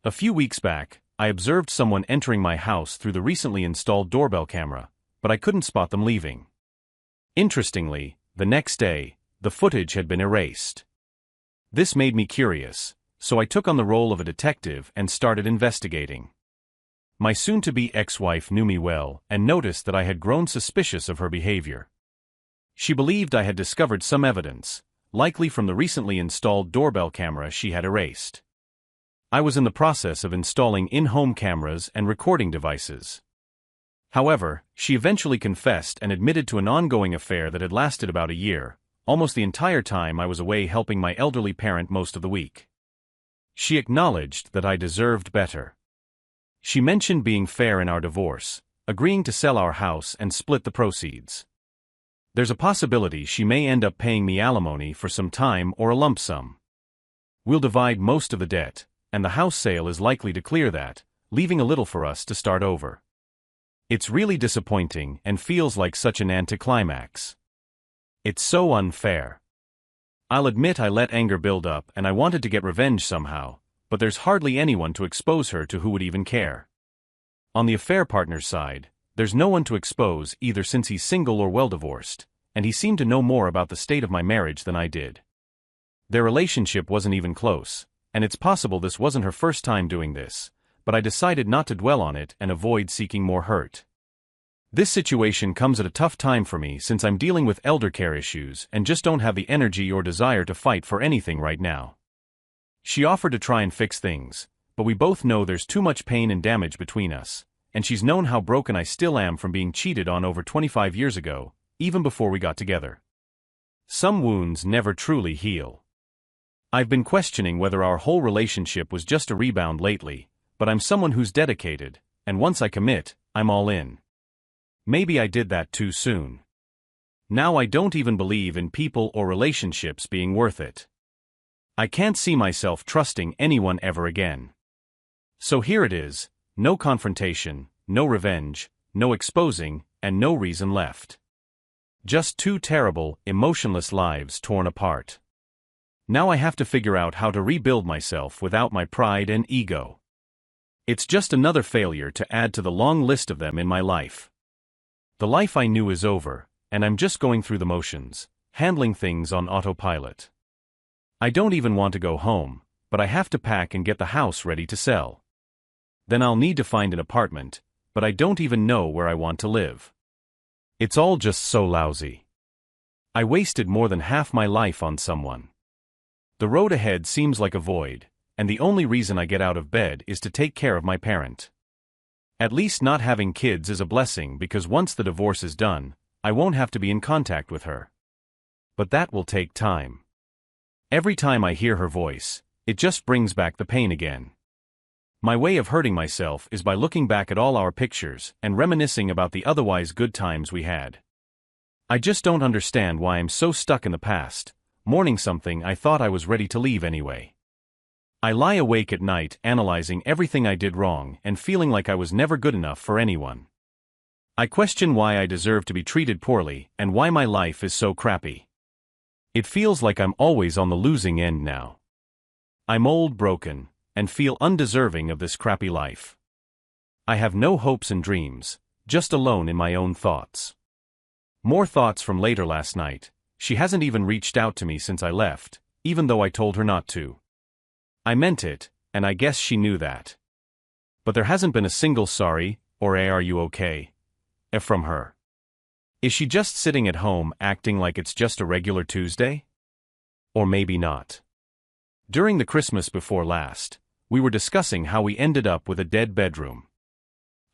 A few weeks back, I observed someone entering my house through the recently installed doorbell camera, but I couldn't spot them leaving. Interestingly, the next day, the footage had been erased. This made me curious, so I took on the role of a detective and started investigating. My soon-to-be ex-wife knew me well and noticed that I had grown suspicious of her behavior. She believed I had discovered some evidence, likely from the recently installed doorbell camera she had erased. I was in the process of installing in-home cameras and recording devices. However, she eventually confessed and admitted to an ongoing affair that had lasted about a year, almost the entire time I was away helping my elderly parent most of the week. She acknowledged that I deserved better. She mentioned being fair in our divorce, agreeing to sell our house and split the proceeds. There's a possibility she may end up paying me alimony for some time or a lump sum. We'll divide most of the debt, and the house sale is likely to clear that, leaving a little for us to start over. It's really disappointing and feels like such an anticlimax. It's so unfair. I'll admit I let anger build up and I wanted to get revenge somehow, but there's hardly anyone to expose her to who would even care. On the affair partner's side, there's no one to expose either since he's single or well divorced, and he seemed to know more about the state of my marriage than I did. Their relationship wasn't even close, and it's possible this wasn't her first time doing this, but I decided not to dwell on it and avoid seeking more hurt. This situation comes at a tough time for me since I'm dealing with elder care issues and just don't have the energy or desire to fight for anything right now. She offered to try and fix things, but we both know there's too much pain and damage between us, and she's known how broken I still am from being cheated on over 25 years ago, even before we got together. Some wounds never truly heal. I've been questioning whether our whole relationship was just a rebound lately, but I'm someone who's dedicated, and once I commit, I'm all in. Maybe I did that too soon. Now I don't even believe in people or relationships being worth it. I can't see myself trusting anyone ever again. So here it is, no confrontation, no revenge, no exposing, and no reason left. Just two terrible, emotionless lives torn apart. Now I have to figure out how to rebuild myself without my pride and ego. It's just another failure to add to the long list of them in my life. The life I knew is over, and I'm just going through the motions, handling things on autopilot. I don't even want to go home, but I have to pack and get the house ready to sell. Then I'll need to find an apartment, but I don't even know where I want to live. It's all just so lousy. I wasted more than half my life on someone. The road ahead seems like a void, and the only reason I get out of bed is to take care of my parent. At least not having kids is a blessing because once the divorce is done, I won't have to be in contact with her. But that will take time. Every time I hear her voice, it just brings back the pain again. My way of hurting myself is by looking back at all our pictures and reminiscing about the otherwise good times we had. I just don't understand why I'm so stuck in the past, mourning something I thought I was ready to leave anyway. I lie awake at night analyzing everything I did wrong and feeling like I was never good enough for anyone. I question why I deserve to be treated poorly and why my life is so crappy. It feels like I'm always on the losing end now. I'm old, broken, and feel undeserving of this crappy life. I have no hopes and dreams, just alone in my own thoughts. More thoughts from later last night. She hasn't even reached out to me since I left, even though I told her not to. I meant it, and I guess she knew that. But there hasn't been a single sorry, or "Hey, are you okay?" from her. Is she just sitting at home acting like it's just a regular Tuesday? Or maybe not. During the Christmas before last, we were discussing how we ended up with a dead bedroom.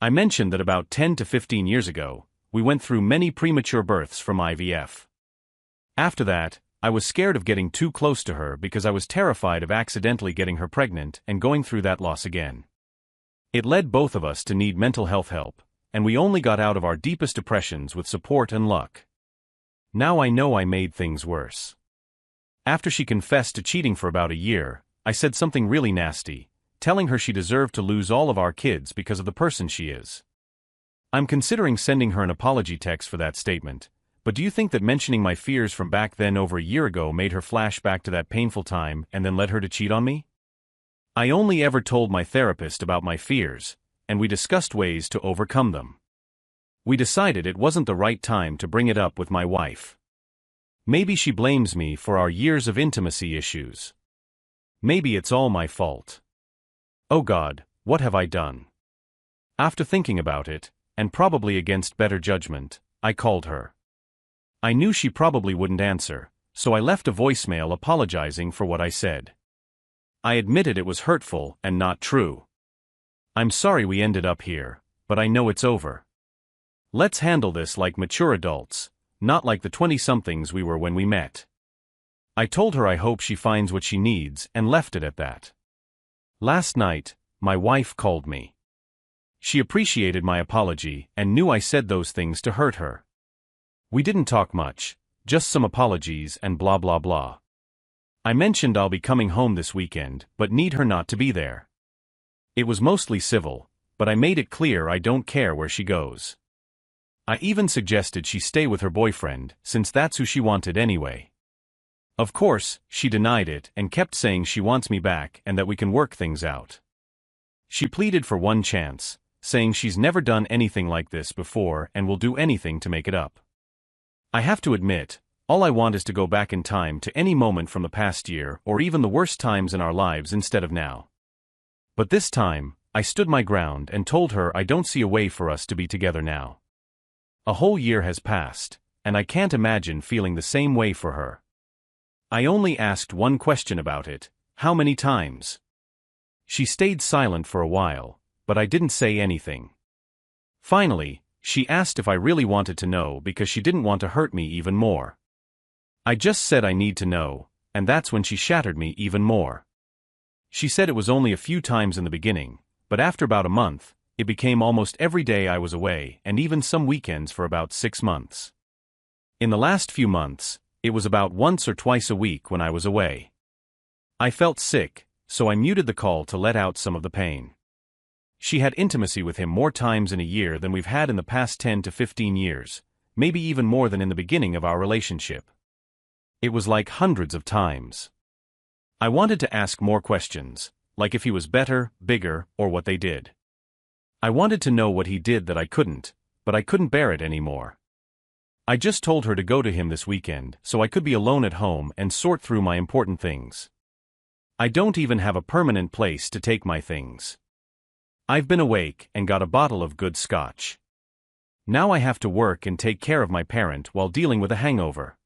I mentioned that about 10 to 15 years ago, we went through many premature births from IVF. After that, I was scared of getting too close to her because I was terrified of accidentally getting her pregnant and going through that loss again. It led both of us to need mental health help, and we only got out of our deepest depressions with support and luck. Now I know I made things worse. After she confessed to cheating for about a year, I said something really nasty, telling her she deserved to lose all of our kids because of the person she is. I'm considering sending her an apology text for that statement. But do you think that mentioning my fears from back then over a year ago made her flash back to that painful time and then led her to cheat on me? I only ever told my therapist about my fears, and we discussed ways to overcome them. We decided it wasn't the right time to bring it up with my wife. Maybe she blames me for our years of intimacy issues. Maybe it's all my fault. Oh God, what have I done? After thinking about it, and probably against better judgment, I called her. I knew she probably wouldn't answer, so I left a voicemail apologizing for what I said. I admitted it was hurtful and not true. I'm sorry we ended up here, but I know it's over. Let's handle this like mature adults, not like the 20-somethings we were when we met. I told her I hope she finds what she needs and left it at that. Last night, my wife called me. She appreciated my apology and knew I said those things to hurt her. We didn't talk much, just some apologies and blah blah blah. I mentioned I'll be coming home this weekend but need her not to be there. It was mostly civil, but I made it clear I don't care where she goes. I even suggested she stay with her boyfriend, since that's who she wanted anyway. Of course, she denied it and kept saying she wants me back and that we can work things out. She pleaded for one chance, saying she's never done anything like this before and will do anything to make it up. I have to admit, all I want is to go back in time to any moment from the past year or even the worst times in our lives instead of now. But this time, I stood my ground and told her I don't see a way for us to be together now. A whole year has passed, and I can't imagine feeling the same way for her. I only asked one question about it: how many times? She stayed silent for a while, but I didn't say anything. Finally, she asked if I really wanted to know because she didn't want to hurt me even more. I just said I need to know, and that's when she shattered me even more. She said it was only a few times in the beginning, but after about a month, it became almost every day I was away and even some weekends for about 6 months. In the last few months, it was about once or twice a week when I was away. I felt sick, so I muted the call to let out some of the pain. She had intimacy with him more times in a year than we've had in the past 10 to 15 years, maybe even more than in the beginning of our relationship. It was like hundreds of times. I wanted to ask more questions, like if he was better, bigger, or what they did. I wanted to know what he did that I couldn't, but I couldn't bear it anymore. I just told her to go to him this weekend so I could be alone at home and sort through my important things. I don't even have a permanent place to take my things. I've been awake and got a bottle of good scotch. Now I have to work and take care of my parent while dealing with a hangover.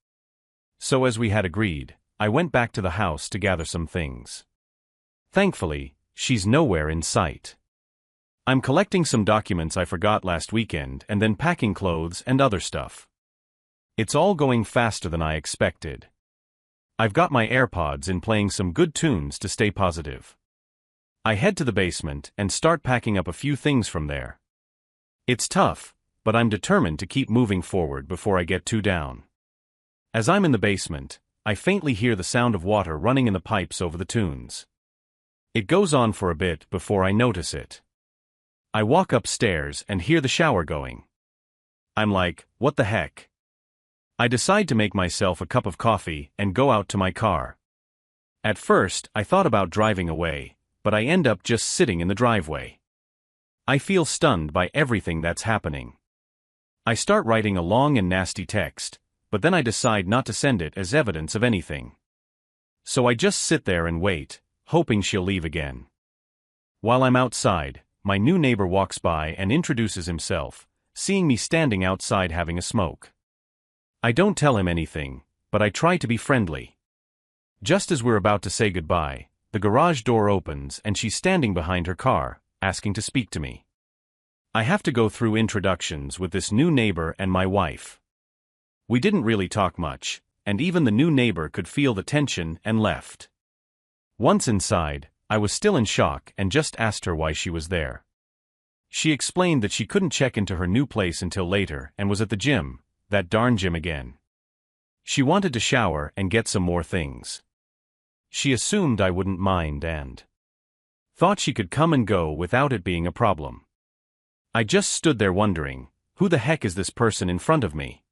So as we had agreed, I went back to the house to gather some things. Thankfully, she's nowhere in sight. I'm collecting some documents I forgot last weekend and then packing clothes and other stuff. It's all going faster than I expected. I've got my AirPods in playing some good tunes to stay positive. I head to the basement and start packing up a few things from there. It's tough, but I'm determined to keep moving forward before I get too down. As I'm in the basement, I faintly hear the sound of water running in the pipes over the tunes. It goes on for a bit before I notice it. I walk upstairs and hear the shower going. I'm like, what the heck? I decide to make myself a cup of coffee and go out to my car. At first, I thought about driving away, but I end up just sitting in the driveway. I feel stunned by everything that's happening. I start writing a long and nasty text, but then I decide not to send it as evidence of anything. So I just sit there and wait, hoping she'll leave again. While I'm outside, my new neighbor walks by and introduces himself, seeing me standing outside having a smoke. I don't tell him anything, but I try to be friendly. Just as we're about to say goodbye, the garage door opens and she's standing behind her car, asking to speak to me. I have to go through introductions with this new neighbor and my wife. We didn't really talk much, and even the new neighbor could feel the tension and left. Once inside, I was still in shock and just asked her why she was there. She explained that she couldn't check into her new place until later and was at the gym, that darn gym again. She wanted to shower and get some more things. She assumed I wouldn't mind and thought she could come and go without it being a problem. I just stood there wondering, who the heck is this person in front of me?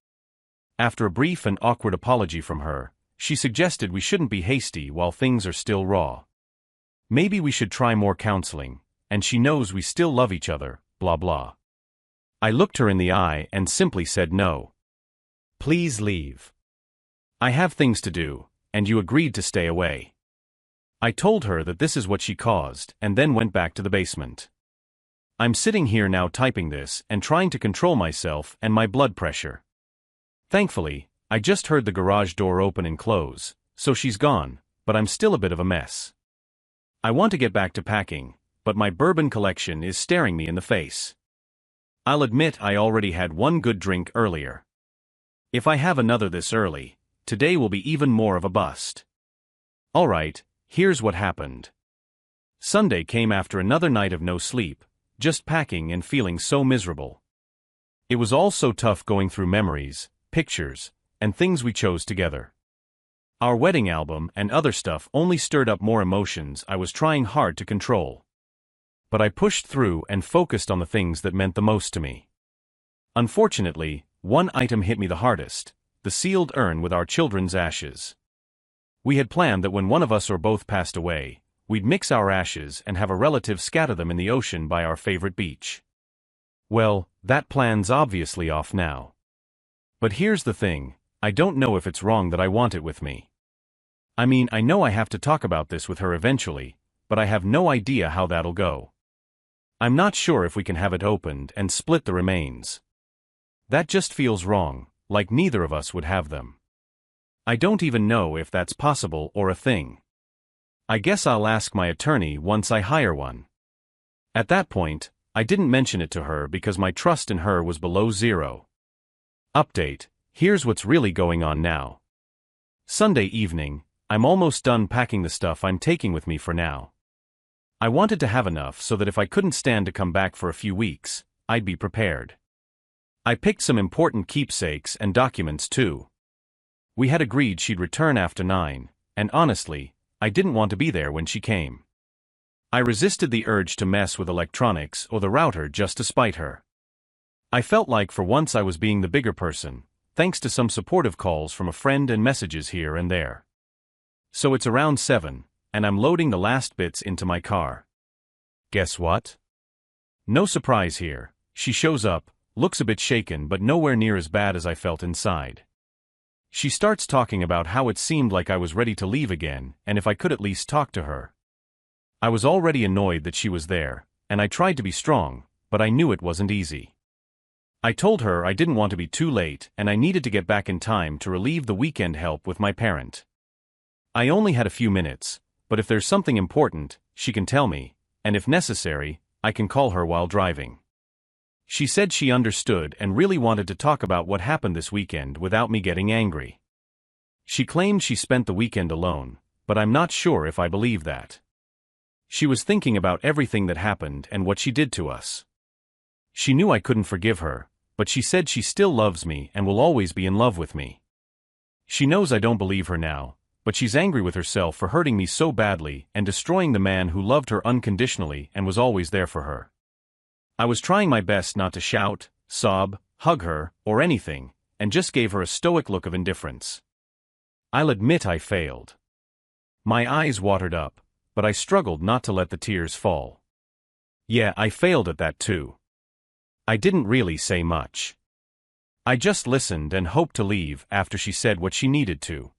After a brief and awkward apology from her, she suggested we shouldn't be hasty while things are still raw. Maybe we should try more counseling, and she knows we still love each other, blah blah. I looked her in the eye and simply said no. Please leave. I have things to do, and you agreed to stay away. I told her that this is what she caused and then went back to the basement. I'm sitting here now typing this and trying to control myself and my blood pressure. Thankfully, I just heard the garage door open and close, so she's gone, but I'm still a bit of a mess. I want to get back to packing, but my bourbon collection is staring me in the face. I'll admit I already had one good drink earlier. If I have another this early, today will be even more of a bust. Alright, here's what happened. Sunday came after another night of no sleep, just packing and feeling so miserable. It was all so tough going through memories, pictures, and things we chose together. Our wedding album and other stuff only stirred up more emotions I was trying hard to control. But I pushed through and focused on the things that meant the most to me. Unfortunately, one item hit me the hardest: the sealed urn with our children's ashes. We had planned that when one of us or both passed away, we'd mix our ashes and have a relative scatter them in the ocean by our favorite beach. Well, that plan's obviously off now. But here's the thing, I don't know if it's wrong that I want it with me. I mean, I know I have to talk about this with her eventually, but I have no idea how that'll go. I'm not sure if we can have it opened and split the remains. That just feels wrong, like neither of us would have them. I don't even know if that's possible or a thing. I guess I'll ask my attorney once I hire one. At that point, I didn't mention it to her because my trust in her was below zero. Update: here's what's really going on now. Sunday evening, I'm almost done packing the stuff I'm taking with me for now. I wanted to have enough so that if I couldn't stand to come back for a few weeks, I'd be prepared. I picked some important keepsakes and documents too. We had agreed she'd return after 9, and honestly, I didn't want to be there when she came. I resisted the urge to mess with electronics or the router just to spite her. I felt like for once I was being the bigger person, thanks to some supportive calls from a friend and messages here and there. So it's around 7, and I'm loading the last bits into my car. Guess what? No surprise here, she shows up, looks a bit shaken but nowhere near as bad as I felt inside. She starts talking about how it seemed like I was ready to leave again and if I could at least talk to her. I was already annoyed that she was there, and I tried to be strong, but I knew it wasn't easy. I told her I didn't want to be too late and I needed to get back in time to relieve the weekend help with my parent. I only had a few minutes, but if there's something important, she can tell me, and if necessary, I can call her while driving. She said she understood and really wanted to talk about what happened this weekend without me getting angry. She claimed she spent the weekend alone, but I'm not sure if I believe that. She was thinking about everything that happened and what she did to us. She knew I couldn't forgive her, but she said she still loves me and will always be in love with me. She knows I don't believe her now, but she's angry with herself for hurting me so badly and destroying the man who loved her unconditionally and was always there for her. I was trying my best not to shout, sob, hug her, or anything, and just gave her a stoic look of indifference. I'll admit I failed. My eyes watered up, but I struggled not to let the tears fall. Yeah, I failed at that too. I didn't really say much. I just listened and hoped to leave after she said what she needed to.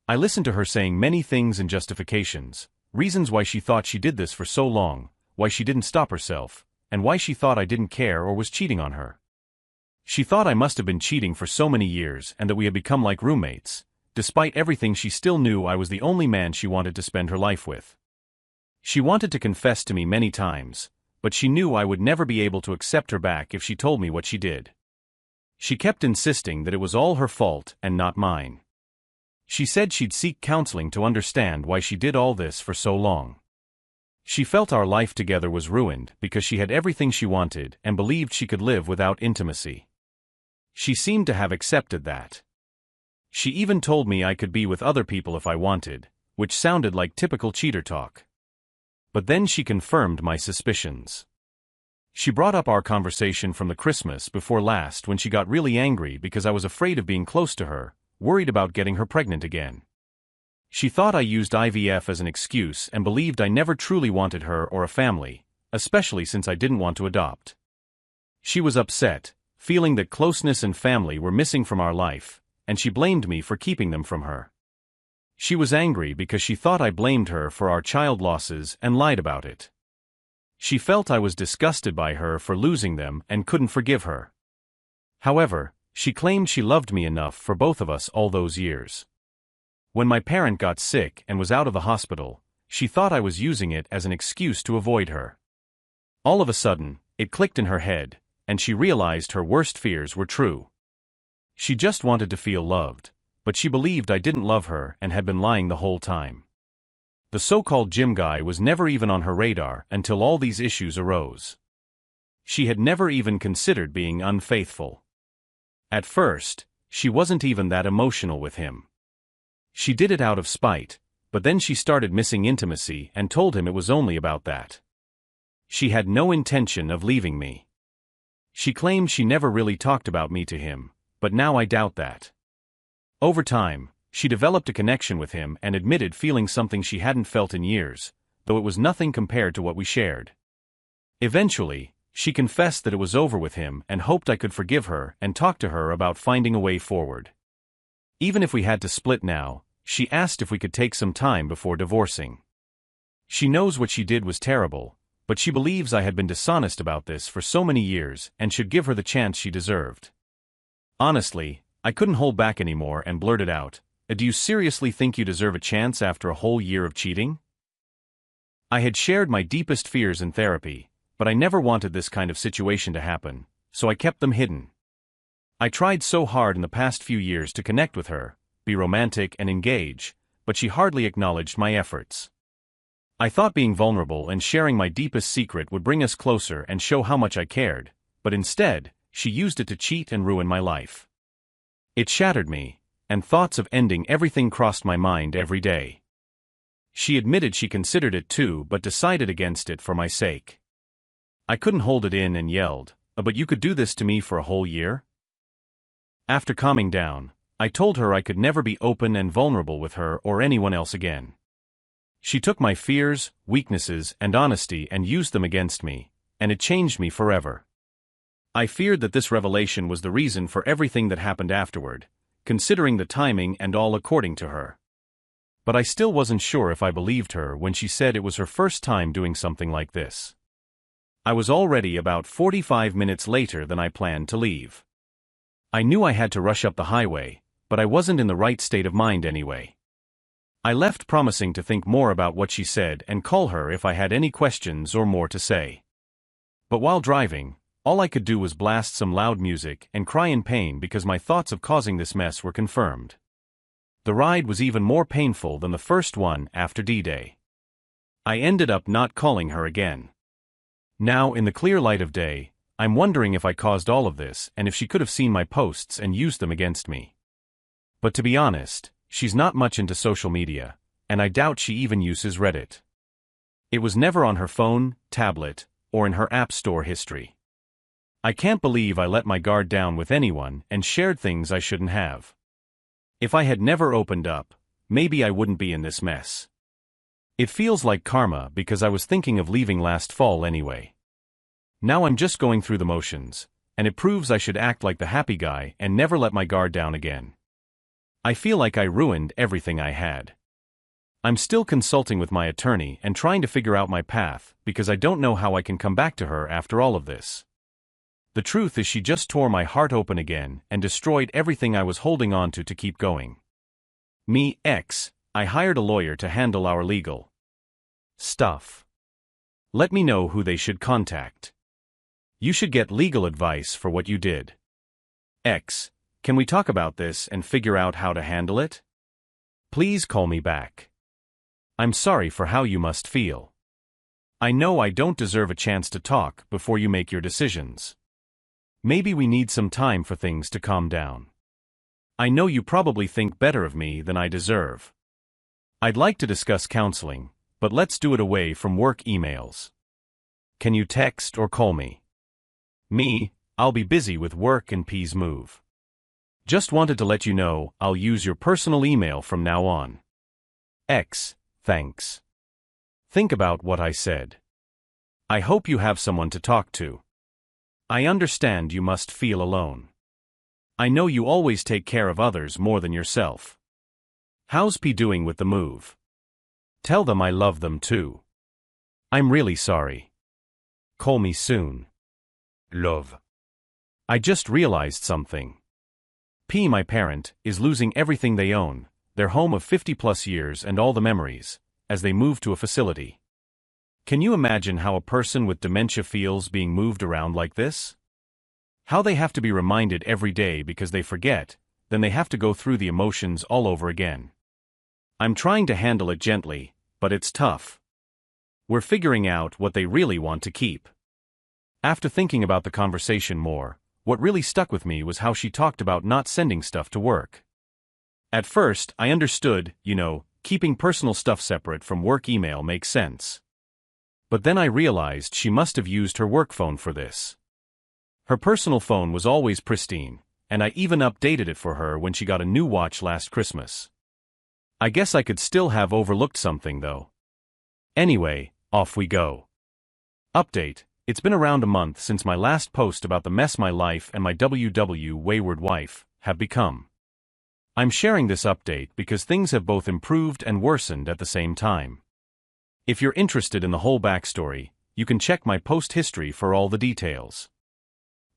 I listened to her saying many things and justifications, reasons why she thought she did this for so long, why she didn't stop herself, and why she thought I didn't care or was cheating on her. She thought I must have been cheating for so many years and that we had become like roommates. Despite everything, she still knew I was the only man she wanted to spend her life with. She wanted to confess to me many times, but she knew I would never be able to accept her back if she told me what she did. She kept insisting that it was all her fault and not mine. She said she'd seek counseling to understand why she did all this for so long. She felt our life together was ruined because she had everything she wanted and believed she could live without intimacy. She seemed to have accepted that. She even told me I could be with other people if I wanted, which sounded like typical cheater talk. But then she confirmed my suspicions. She brought up our conversation from the Christmas before last when she got really angry because I was afraid of being close to her, worried about getting her pregnant again. She thought I used IVF as an excuse and believed I never truly wanted her or a family, especially since I didn't want to adopt. She was upset, feeling that closeness and family were missing from our life, and she blamed me for keeping them from her. She was angry because she thought I blamed her for our child losses and lied about it. She felt I was disgusted by her for losing them and couldn't forgive her. However, she claimed she loved me enough for both of us all those years. When my parent got sick and was out of the hospital, she thought I was using it as an excuse to avoid her. All of a sudden, it clicked in her head, and she realized her worst fears were true. She just wanted to feel loved, but she believed I didn't love her and had been lying the whole time. The so-called gym guy was never even on her radar until all these issues arose. She had never even considered being unfaithful. At first, she wasn't even that emotional with him. She did it out of spite, but then she started missing intimacy and told him it was only about that. She had no intention of leaving me. She claimed she never really talked about me to him, but now I doubt that. Over time, she developed a connection with him and admitted feeling something she hadn't felt in years, though it was nothing compared to what we shared. Eventually, she confessed that it was over with him and hoped I could forgive her and talk to her about finding a way forward. Even if we had to split now, she asked if we could take some time before divorcing. She knows what she did was terrible, but she believes I had been dishonest about this for so many years and should give her the chance she deserved. Honestly, I couldn't hold back anymore and blurted out, "Do you seriously think you deserve a chance after a whole year of cheating?" I had shared my deepest fears in therapy, but I never wanted this kind of situation to happen, so I kept them hidden. I tried so hard in the past few years to connect with her, be romantic and engage, but she hardly acknowledged my efforts. I thought being vulnerable and sharing my deepest secret would bring us closer and show how much I cared, but instead, she used it to cheat and ruin my life. It shattered me, and thoughts of ending everything crossed my mind every day. She admitted she considered it too but decided against it for my sake. I couldn't hold it in and yelled, "But you could do this to me for a whole year?" After calming down, I told her I could never be open and vulnerable with her or anyone else again. She took my fears, weaknesses, and honesty and used them against me, and it changed me forever. I feared that this revelation was the reason for everything that happened afterward, considering the timing and all according to her. But I still wasn't sure if I believed her when she said it was her first time doing something like this. I was already about 45 minutes later than I planned to leave. I knew I had to rush up the highway, but I wasn't in the right state of mind anyway. I left promising to think more about what she said and call her if I had any questions or more to say. But while driving, all I could do was blast some loud music and cry in pain because my thoughts of causing this mess were confirmed. The ride was even more painful than the first one after D-Day. I ended up not calling her again. Now, in the clear light of day, I'm wondering if I caused all of this and if she could have seen my posts and used them against me. But to be honest, she's not much into social media, and I doubt she even uses Reddit. It was never on her phone, tablet, or in her App Store history. I can't believe I let my guard down with anyone and shared things I shouldn't have. If I had never opened up, maybe I wouldn't be in this mess. It feels like karma because I was thinking of leaving last fall anyway. Now I'm just going through the motions, and it proves I should act like the happy guy and never let my guard down again. I feel like I ruined everything I had. I'm still consulting with my attorney and trying to figure out my path because I don't know how I can come back to her after all of this. The truth is she just tore my heart open again and destroyed everything I was holding on to keep going. I hired a lawyer to handle our legal stuff. Let me know who they should contact. You should get legal advice for what you did. Can we talk about this and figure out how to handle it? Please call me back. I'm sorry for how you must feel. I know I don't deserve a chance to talk before you make your decisions. Maybe we need some time for things to calm down. I know you probably think better of me than I deserve. I'd like to discuss counseling, but let's do it away from work emails. Can you text or call me? I'll be busy with work and P's move. Just wanted to let you know I'll use your personal email from now on. Thanks. Think about what I said. I hope you have someone to talk to. I understand you must feel alone. I know you always take care of others more than yourself. How's P doing with the move? Tell them I love them too. I'm really sorry. Call me soon. Love. I just realized something. P, my parent, is losing everything they own, their home of 50+ years and all the memories, as they move to a facility. Can you imagine how a person with dementia feels being moved around like this? How they have to be reminded every day because they forget, then they have to go through the emotions all over again. I'm trying to handle it gently, but it's tough. We're figuring out what they really want to keep. After thinking about the conversation more, what really stuck with me was how she talked about not sending stuff to work. At first, I understood, keeping personal stuff separate from work email makes sense. But then I realized she must have used her work phone for this. Her personal phone was always pristine, and I even updated it for her when she got a new watch last Christmas. I guess I could still have overlooked something though. Anyway, off we go. Update: it's been around a month since my last post about the mess my life and my wayward wife have become. I'm sharing this update because things have both improved and worsened at the same time. If you're interested in the whole backstory, you can check my post history for all the details.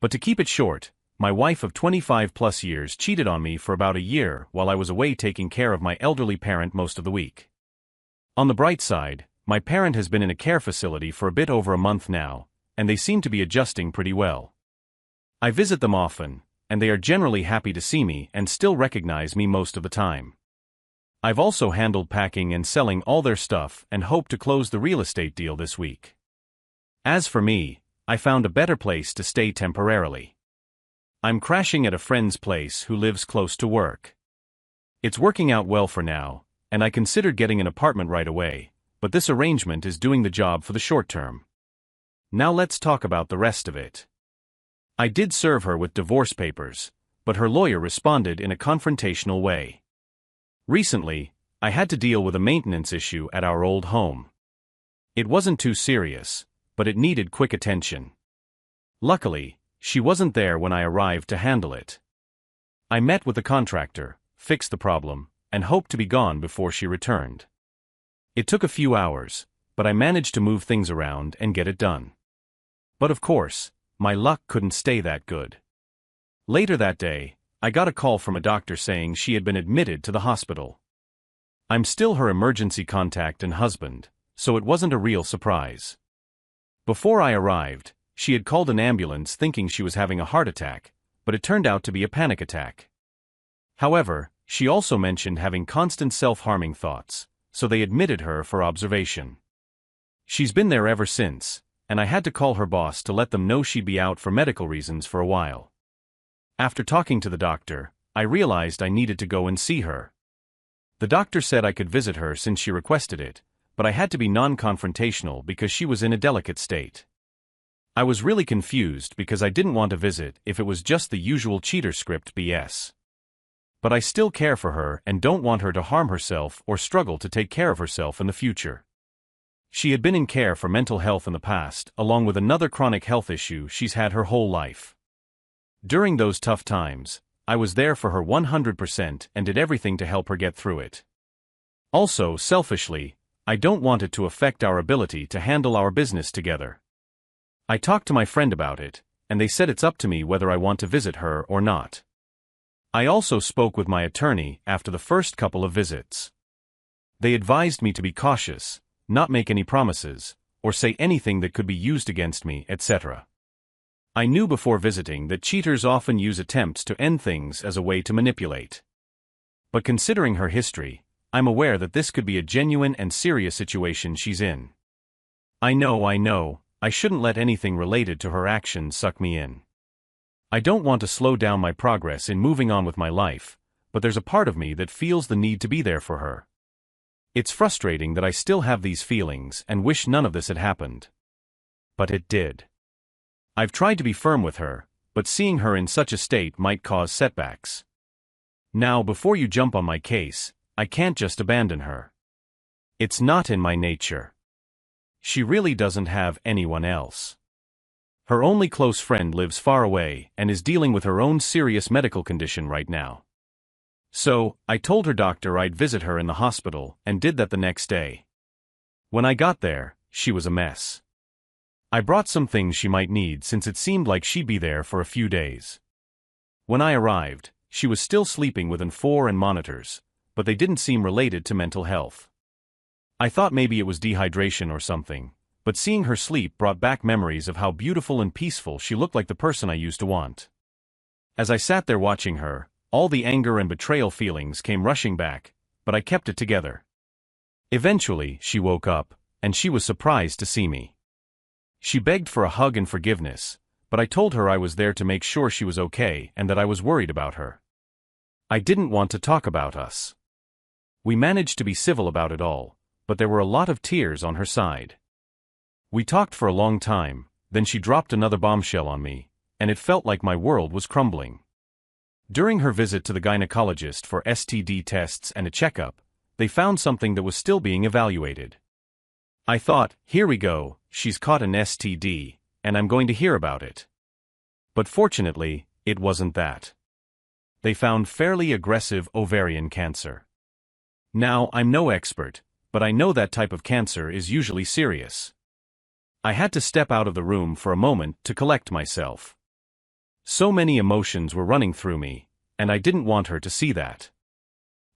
But to keep it short, my wife of 25+ years cheated on me for about a year while I was away taking care of my elderly parent most of the week. On the bright side, my parent has been in a care facility for a bit over a month now, and they seem to be adjusting pretty well. I visit them often, and they are generally happy to see me and still recognize me most of the time. I've also handled packing and selling all their stuff and hope to close the real estate deal this week. As for me, I found a better place to stay temporarily. I'm crashing at a friend's place who lives close to work. It's working out well for now, and I considered getting an apartment right away, but this arrangement is doing the job for the short term. Now let's talk about the rest of it. I did serve her with divorce papers, but her lawyer responded in a confrontational way. Recently, I had to deal with a maintenance issue at our old home. It wasn't too serious, but it needed quick attention. Luckily, she wasn't there when I arrived to handle it. I met with the contractor, fixed the problem, and hoped to be gone before she returned. It took a few hours, but I managed to move things around and get it done. But of course, my luck couldn't stay that good. Later that day, I got a call from a doctor saying she had been admitted to the hospital. I'm still her emergency contact and husband, so it wasn't a real surprise. Before I arrived, she had called an ambulance thinking she was having a heart attack, but it turned out to be a panic attack. However, she also mentioned having constant self-harming thoughts, so they admitted her for observation. She's been there ever since, and I had to call her boss to let them know she'd be out for medical reasons for a while. After talking to the doctor, I realized I needed to go and see her. The doctor said I could visit her since she requested it, but I had to be non-confrontational because she was in a delicate state. I was really confused because I didn't want to visit if it was just the usual cheater script BS. But I still care for her and don't want her to harm herself or struggle to take care of herself in the future. She had been in care for mental health in the past, along with another chronic health issue she's had her whole life. During those tough times, I was there for her 100% and did everything to help her get through it. Also, selfishly, I don't want it to affect our ability to handle our business together. I talked to my friend about it, and they said it's up to me whether I want to visit her or not. I also spoke with my attorney after the first couple of visits. They advised me to be cautious, not make any promises, or say anything that could be used against me, etc. I knew before visiting that cheaters often use attempts to end things as a way to manipulate. But considering her history, I'm aware that this could be a genuine and serious situation she's in. I know, I shouldn't let anything related to her actions suck me in. I don't want to slow down my progress in moving on with my life, but there's a part of me that feels the need to be there for her. It's frustrating that I still have these feelings and wish none of this had happened. But it did. I've tried to be firm with her, but seeing her in such a state might cause setbacks. Now, before you jump on my case, I can't just abandon her. It's not in my nature. She really doesn't have anyone else. Her only close friend lives far away and is dealing with her own serious medical condition right now. So, I told her doctor I'd visit her in the hospital and did that the next day. When I got there, she was a mess. I brought some things she might need since it seemed like she'd be there for a few days. When I arrived, she was still sleeping with N4 and monitors, but they didn't seem related to mental health. I thought maybe it was dehydration or something, but seeing her sleep brought back memories of how beautiful and peaceful she looked, like the person I used to want. As I sat there watching her, all the anger and betrayal feelings came rushing back, but I kept it together. Eventually, she woke up, and she was surprised to see me. She begged for a hug and forgiveness, but I told her I was there to make sure she was okay and that I was worried about her. I didn't want to talk about us. We managed to be civil about it all, but there were a lot of tears on her side. We talked for a long time, then she dropped another bombshell on me, and it felt like my world was crumbling. During her visit to the gynecologist for STD tests and a checkup, they found something that was still being evaluated. I thought, here we go, she's caught an STD, and I'm going to hear about it. But fortunately, it wasn't that. They found fairly aggressive ovarian cancer. Now, I'm no expert, but I know that type of cancer is usually serious. I had to step out of the room for a moment to collect myself. So many emotions were running through me, and I didn't want her to see that.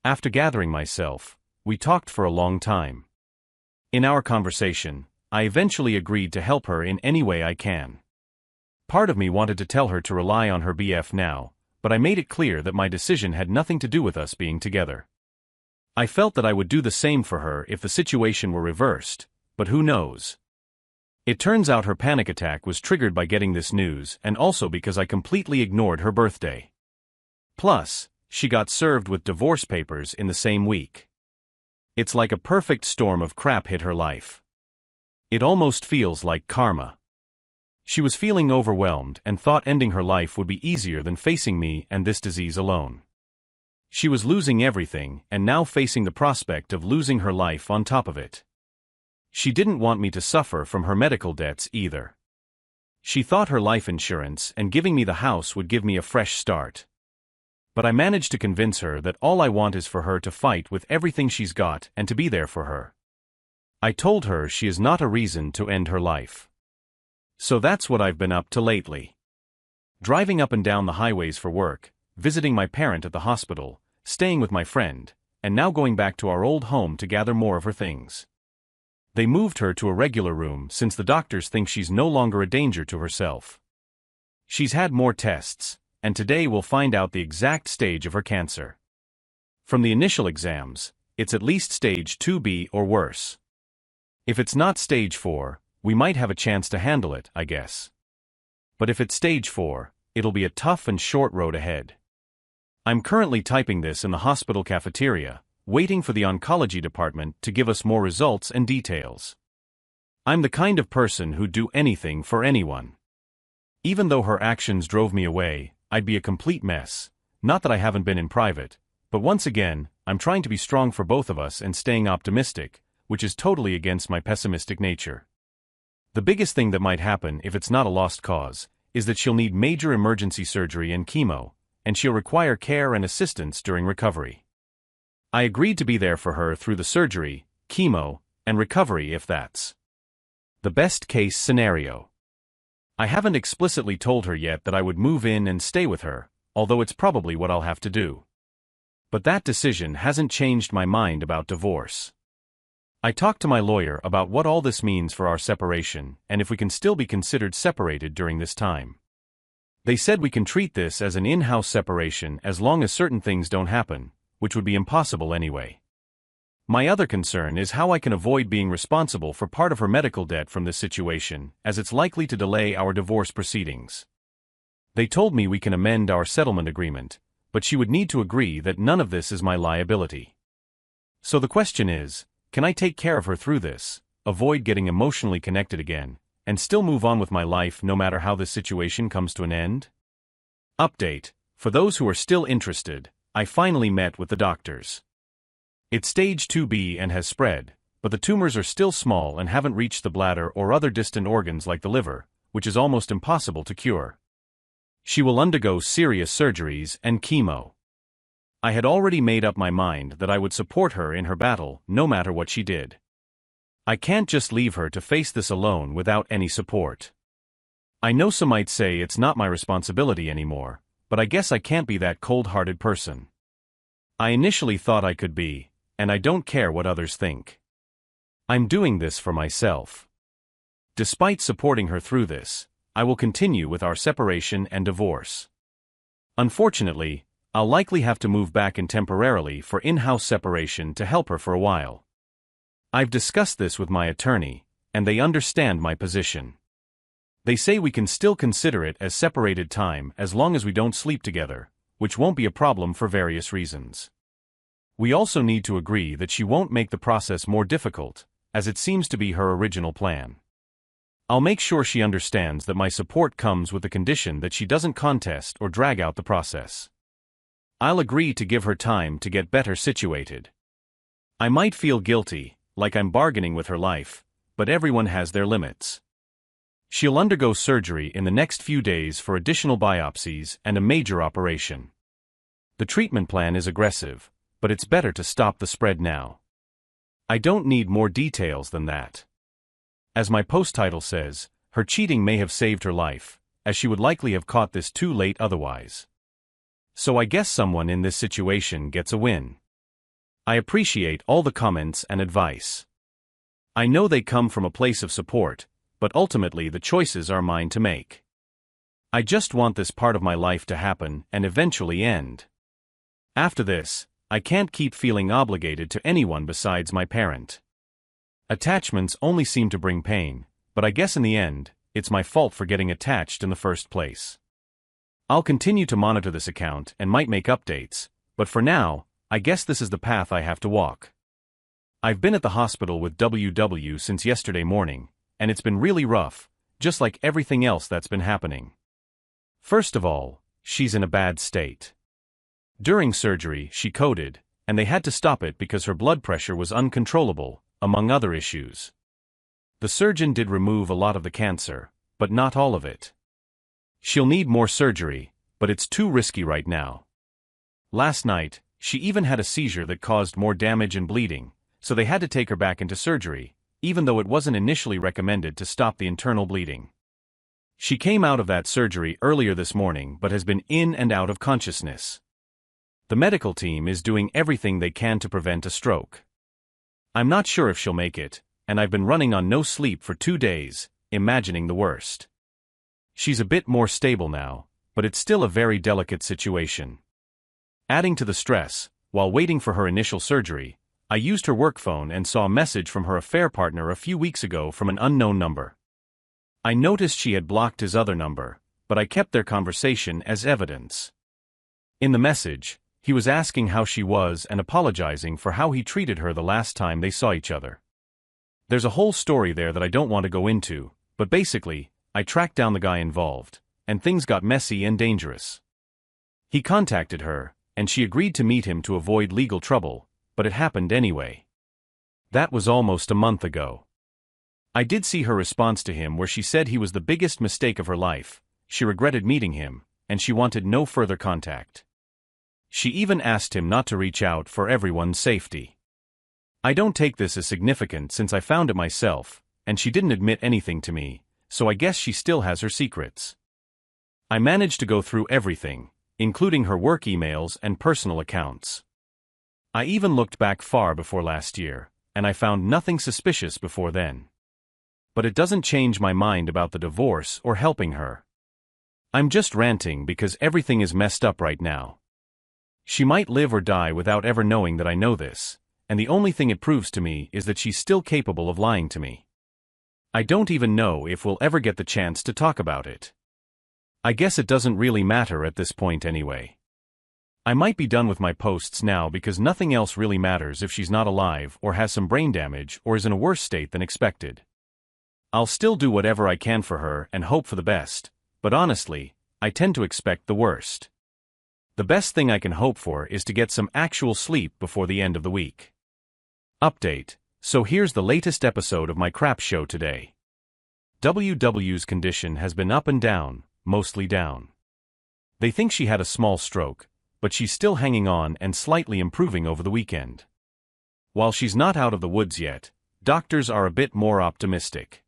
After gathering myself, we talked for a long time. In our conversation, I eventually agreed to help her in any way I can. Part of me wanted to tell her to rely on her BF now, but I made it clear that my decision had nothing to do with us being together. I felt that I would do the same for her if the situation were reversed, but who knows? It turns out her panic attack was triggered by getting this news and also because I completely ignored her birthday. Plus, she got served with divorce papers in the same week. It's like a perfect storm of crap hit her life. It almost feels like karma. She was feeling overwhelmed and thought ending her life would be easier than facing me and this disease alone. She was losing everything and now facing the prospect of losing her life on top of it. She didn't want me to suffer from her medical debts either. She thought her life insurance and giving me the house would give me a fresh start. But I managed to convince her that all I want is for her to fight with everything she's got and to be there for her. I told her she is not a reason to end her life. So that's what I've been up to lately. Driving up and down the highways for work, visiting my parent at the hospital, staying with my friend, and now going back to our old home to gather more of her things. They moved her to a regular room since the doctors think she's no longer a danger to herself. She's had more tests, and today we'll find out the exact stage of her cancer. From the initial exams, it's at least stage 2B or worse. If it's not stage 4, we might have a chance to handle it, I guess. But if it's stage 4, it'll be a tough and short road ahead. I'm currently typing this in the hospital cafeteria, waiting for the oncology department to give us more results and details. I'm the kind of person who'd do anything for anyone. Even though her actions drove me away, I'd be a complete mess. Not that I haven't been in private, but once again, I'm trying to be strong for both of us and staying optimistic, which is totally against my pessimistic nature. The biggest thing that might happen if it's not a lost cause is that she'll need major emergency surgery and chemo, and she'll require care and assistance during recovery. I agreed to be there for her through the surgery, chemo, and recovery if that's the best case scenario. I haven't explicitly told her yet that I would move in and stay with her, although it's probably what I'll have to do. But that decision hasn't changed my mind about divorce. I talked to my lawyer about what all this means for our separation and if we can still be considered separated during this time. They said we can treat this as an in-house separation as long as certain things don't happen, which would be impossible anyway. My other concern is how I can avoid being responsible for part of her medical debt from this situation, as it's likely to delay our divorce proceedings. They told me we can amend our settlement agreement, but she would need to agree that none of this is my liability. So the question is, can I take care of her through this, avoid getting emotionally connected again, and still move on with my life no matter how this situation comes to an end? Update: for those who are still interested, I finally met with the doctors. It's stage 2B and has spread, but the tumors are still small and haven't reached the bladder or other distant organs like the liver, which is almost impossible to cure. She will undergo serious surgeries and chemo. I had already made up my mind that I would support her in her battle, no matter what she did. I can't just leave her to face this alone without any support. I know some might say it's not my responsibility anymore, but I guess I can't be that cold-hearted person. I initially thought I could be, and I don't care what others think. I'm doing this for myself. Despite supporting her through this, I will continue with our separation and divorce. Unfortunately, I'll likely have to move back in temporarily for in-house separation to help her for a while. I've discussed this with my attorney, and they understand my position. They say we can still consider it as separated time as long as we don't sleep together, which won't be a problem for various reasons. We also need to agree that she won't make the process more difficult, as it seems to be her original plan. I'll make sure she understands that my support comes with the condition that she doesn't contest or drag out the process. I'll agree to give her time to get better situated. I might feel guilty, like I'm bargaining with her life, but everyone has their limits. She'll undergo surgery in the next few days for additional biopsies and a major operation. The treatment plan is aggressive, but it's better to stop the spread now. I don't need more details than that. As my post title says, her cheating may have saved her life, as she would likely have caught this too late otherwise. So I guess someone in this situation gets a win. I appreciate all the comments and advice. I know they come from a place of support, but ultimately the choices are mine to make. I just want this part of my life to happen and eventually end. After this, I can't keep feeling obligated to anyone besides my parent. Attachments only seem to bring pain, but I guess in the end, it's my fault for getting attached in the first place. I'll continue to monitor this account and might make updates, but for now, I guess this is the path I have to walk. I've been at the hospital with WW since yesterday morning, and it's been really rough, just like everything else that's been happening. First of all, she's in a bad state. During surgery, she coded, and they had to stop it because her blood pressure was uncontrollable, among other issues. The surgeon did remove a lot of the cancer, but not all of it. She'll need more surgery, but it's too risky right now. Last night, she even had a seizure that caused more damage and bleeding, so they had to take her back into surgery, even though it wasn't initially recommended to stop the internal bleeding. She came out of that surgery earlier this morning but has been in and out of consciousness. The medical team is doing everything they can to prevent a stroke. I'm not sure if she'll make it, and I've been running on no sleep for 2 days, imagining the worst. She's a bit more stable now, but it's still a very delicate situation. Adding to the stress, while waiting for her initial surgery, I used her work phone and saw a message from her affair partner a few weeks ago from an unknown number. I noticed she had blocked his other number, but I kept their conversation as evidence. In the message, he was asking how she was and apologizing for how he treated her the last time they saw each other. There's a whole story there that I don't want to go into, but basically, I tracked down the guy involved, and things got messy and dangerous. He contacted her, and she agreed to meet him to avoid legal trouble, but it happened anyway. That was almost a month ago. I did see her response to him where she said he was the biggest mistake of her life, she regretted meeting him, and she wanted no further contact. She even asked him not to reach out for everyone's safety. I don't take this as significant since I found it myself, and she didn't admit anything to me, so I guess she still has her secrets. I managed to go through everything, including her work emails and personal accounts. I even looked back far before last year, and I found nothing suspicious before then. But it doesn't change my mind about the divorce or helping her. I'm just ranting because everything is messed up right now. She might live or die without ever knowing that I know this, and the only thing it proves to me is that she's still capable of lying to me. I don't even know if we'll ever get the chance to talk about it. I guess it doesn't really matter at this point anyway. I might be done with my posts now because nothing else really matters if she's not alive or has some brain damage or is in a worse state than expected. I'll still do whatever I can for her and hope for the best, but honestly, I tend to expect the worst. The best thing I can hope for is to get some actual sleep before the end of the week. Update: So here's the latest episode of my crap show today. WW's condition has been up and down, mostly down. They think she had a small stroke, but she's still hanging on and slightly improving over the weekend. While she's not out of the woods yet, doctors are a bit more optimistic.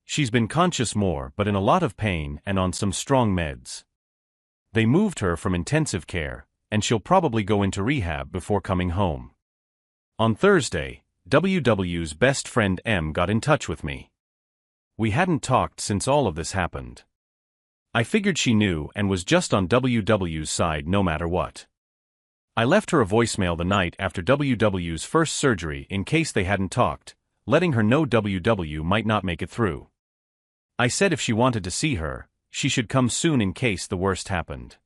She's been conscious more but in a lot of pain and on some strong meds. They moved her from intensive care, and she'll probably go into rehab before coming home. On Thursday, WW's best friend M got in touch with me. We hadn't talked since all of this happened. I figured she knew and was just on WW's side no matter what. I left her a voicemail the night after WW's first surgery in case they hadn't talked, letting her know WW might not make it through. I said if she wanted to see her, she should come soon in case the worst happened.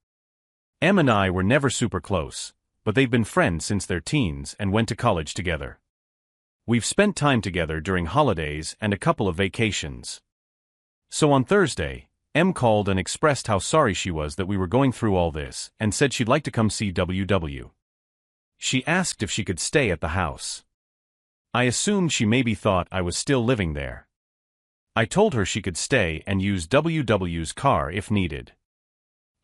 M and I were never super close, but they've been friends since their teens and went to college together. We've spent time together during holidays and a couple of vacations. So on Thursday, M called and expressed how sorry she was that we were going through all this and said she'd like to come see WW. She asked if she could stay at the house. I assumed she maybe thought I was still living there. I told her she could stay and use WW's car if needed.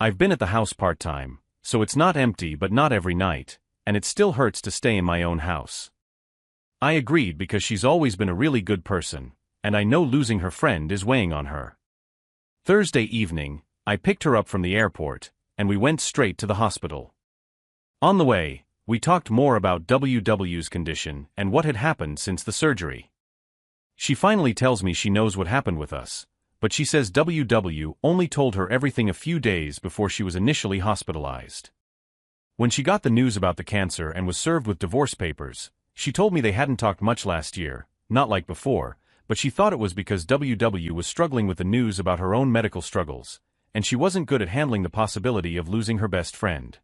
I've been at the house part-time, so it's not empty but not every night, and it still hurts to stay in my own house. I agreed because she's always been a really good person, and I know losing her friend is weighing on her. Thursday evening, I picked her up from the airport, and we went straight to the hospital. On the way, we talked more about WW's condition and what had happened since the surgery. She finally tells me she knows what happened with us, but she says WW only told her everything a few days before she was initially hospitalized. When she got the news about the cancer and was served with divorce papers, she told me they hadn't talked much last year, not like before, but she thought it was because WW was struggling with the news about her own medical struggles, and she wasn't good at handling the possibility of losing her best friend.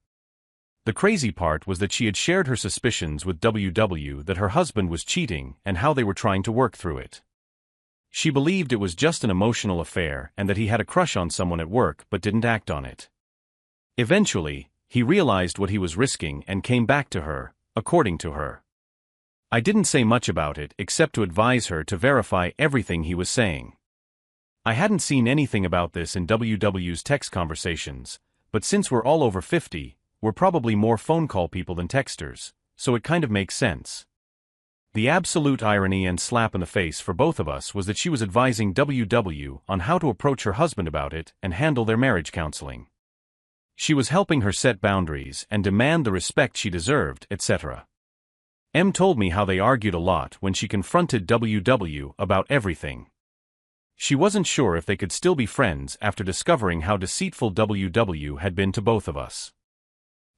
The crazy part was that she had shared her suspicions with WW that her husband was cheating and how they were trying to work through it. She believed it was just an emotional affair and that he had a crush on someone at work but didn't act on it. Eventually, he realized what he was risking and came back to her, according to her. I didn't say much about it except to advise her to verify everything he was saying. I hadn't seen anything about this in WW's text conversations, but since we're all over 50, we're probably more phone call people than texters, so it kind of makes sense. The absolute irony and slap in the face for both of us was that she was advising WW on how to approach her husband about it and handle their marriage counseling. She was helping her set boundaries and demand the respect she deserved, etc. M told me how they argued a lot when she confronted WW about everything. She wasn't sure if they could still be friends after discovering how deceitful WW had been to both of us.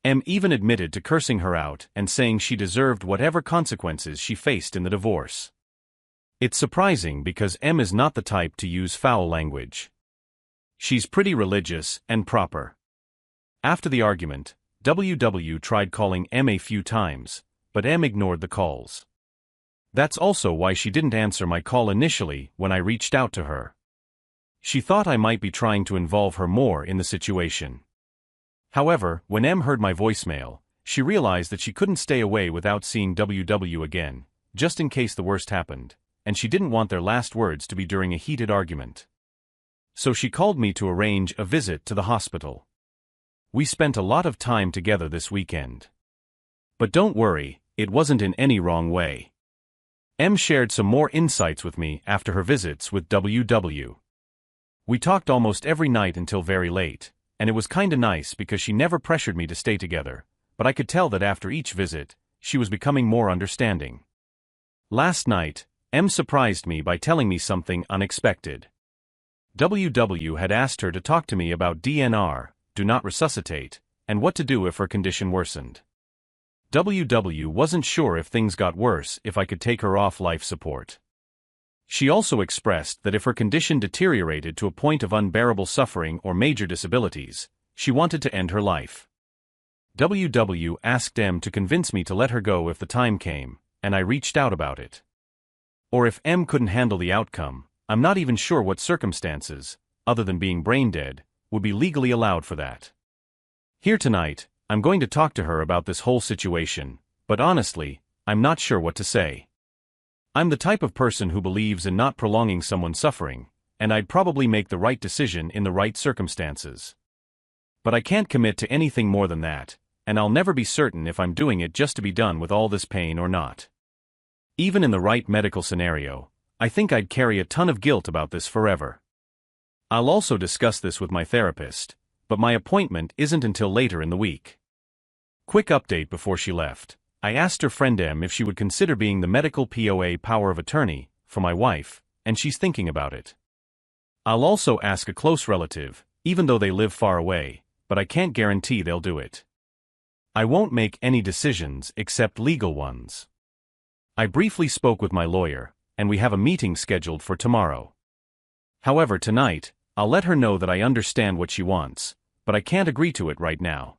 M even admitted to cursing her out and saying she deserved whatever consequences she faced in the divorce. It's surprising because M is not the type to use foul language. She's pretty religious and proper. After the argument, WW tried calling M a few times, but M ignored the calls. That's also why she didn't answer my call initially when I reached out to her. She thought I might be trying to involve her more in the situation. However, when M heard my voicemail, she realized that she couldn't stay away without seeing WW again, just in case the worst happened, and she didn't want their last words to be during a heated argument. So she called me to arrange a visit to the hospital. We spent a lot of time together this weekend. But don't worry, it wasn't in any wrong way. M shared some more insights with me after her visits with WW. We talked almost every night until very late, and it was kinda nice because she never pressured me to stay together, but I could tell that after each visit, she was becoming more understanding. Last night, M surprised me by telling me something unexpected. WW had asked her to talk to me about DNR, do not resuscitate, and what to do if her condition worsened. WW wasn't sure if things got worse if I could take her off life support. She also expressed that if her condition deteriorated to a point of unbearable suffering or major disabilities, she wanted to end her life. WW asked M to convince me to let her go if the time came, and I reached out about it. Or if M couldn't handle the outcome, I'm not even sure what circumstances, other than being brain dead, would be legally allowed for that. Here tonight, I'm going to talk to her about this whole situation, but honestly, I'm not sure what to say. I'm the type of person who believes in not prolonging someone's suffering, and I'd probably make the right decision in the right circumstances. But I can't commit to anything more than that, and I'll never be certain if I'm doing it just to be done with all this pain or not. Even in the right medical scenario, I think I'd carry a ton of guilt about this forever. I'll also discuss this with my therapist, but my appointment isn't until later in the week. Quick update before she left. I asked her friend M if she would consider being the medical POA power of attorney for my wife, and she's thinking about it. I'll also ask a close relative, even though they live far away, but I can't guarantee they'll do it. I won't make any decisions except legal ones. I briefly spoke with my lawyer, and we have a meeting scheduled for tomorrow. However, tonight, I'll let her know that I understand what she wants, but I can't agree to it right now.